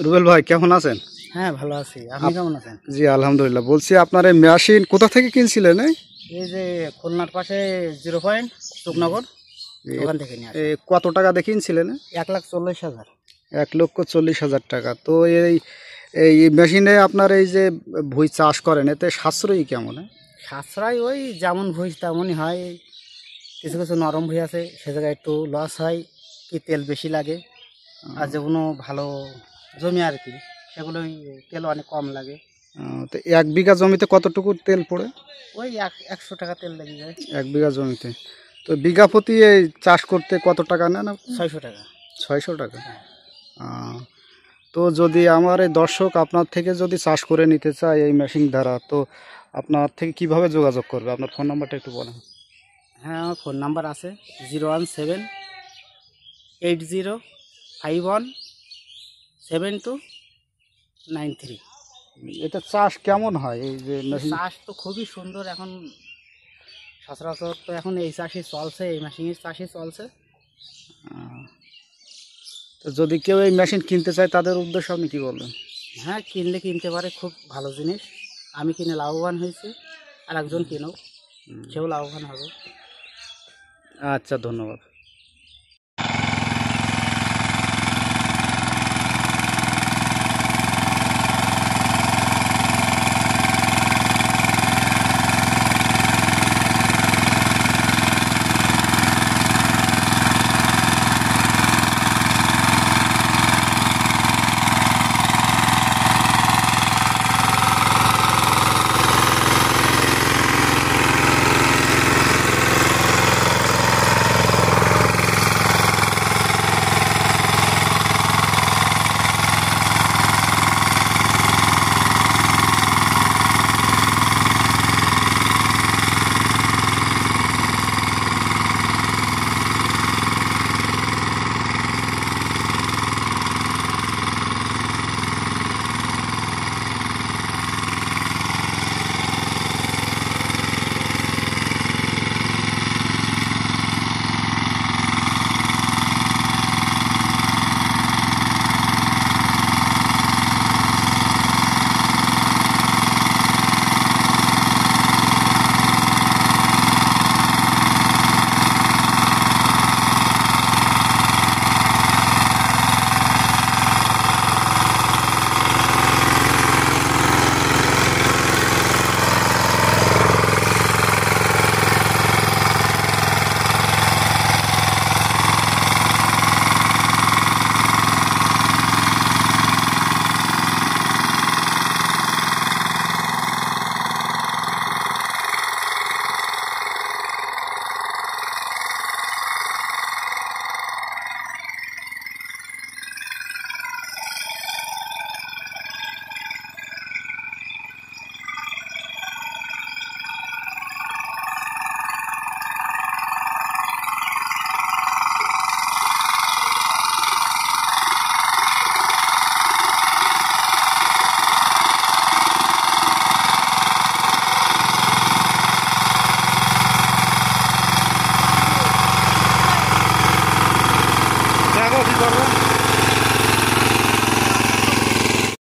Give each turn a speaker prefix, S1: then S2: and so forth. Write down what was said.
S1: রুবেল ভাই কেমন আছেন?
S2: হ্যাঁ, ভালো আছি। আপনি কেমন আছেন?
S1: জি আলহামদুলিল্লাহ। বলছি আপনার এই মেশিন কোথা থেকে কিনছিলেন?
S2: এই যে খুলনার পাশে 0 পয়েন্ট চুকনগর, ওখান থেকে নিয়ে আসা।
S1: কত টাকা দিয়ে কিনছিলেন?
S2: 1,40,000।
S1: 1,40,000 টাকা। তো এই এই মেশিনে আপনার এই যে ভুঁই চাষ করেন এতে সাশ্রয়ী কেমন?
S2: সাশ্রয় ওই যেমন ভুঁই তেমনই হয়। কিছু কিছু নরম ভুঁই আছে, সে জায়গায় একটু লস হয়, কি তেল বেশি লাগে। আর যেগুলো ভালো জমি আর কি, সেগুলোই তেল অনেক কম লাগে।
S1: তো 1 বিঘা জমিতে কতটুকু তেল পড়ে?
S2: ওই 100 টাকা তেল লেগে যায়।
S1: 1 বিঘা জমিতে। তো বিঘা প্রতি এই চাষ করতে কত টাকা নেন আপনি?
S2: 600 টাকা।
S1: 600 টাকা।
S2: হ্যাঁ।
S1: তো যদি আমার এই দর্শক আপনার থেকে যদি চাষ করে নিতে চায় এই মেশিন দ্বারা, তো আপনার থেকে কিভাবে যোগাযোগ করবে? আপনার ফোন নাম্বারটা একটু বলেন।
S2: হ্যাঁ, আমার ফোন নাম্বার আছে 01780517293।
S1: এটা চাষ কেমন হয় এই যে মেশিন?
S2: চাষ তো খুবই সুন্দর। এখন সচরাচর তো এখন এই চাষই চলছে, এই মেশিনের চাষই চলছে।
S1: তো যদি কেউ এই মেশিন কিনতে চায় তাদের উদ্দেশ্যে আপনি কি বলবেন?
S2: হ্যাঁ, কিনতে পারে, খুব ভালো জিনিস। আমি কিনে লাভবান হয়েছি, আর একজন কিনুক, সেও লাভবান হবে।
S1: আচ্ছা, ধন্যবাদ।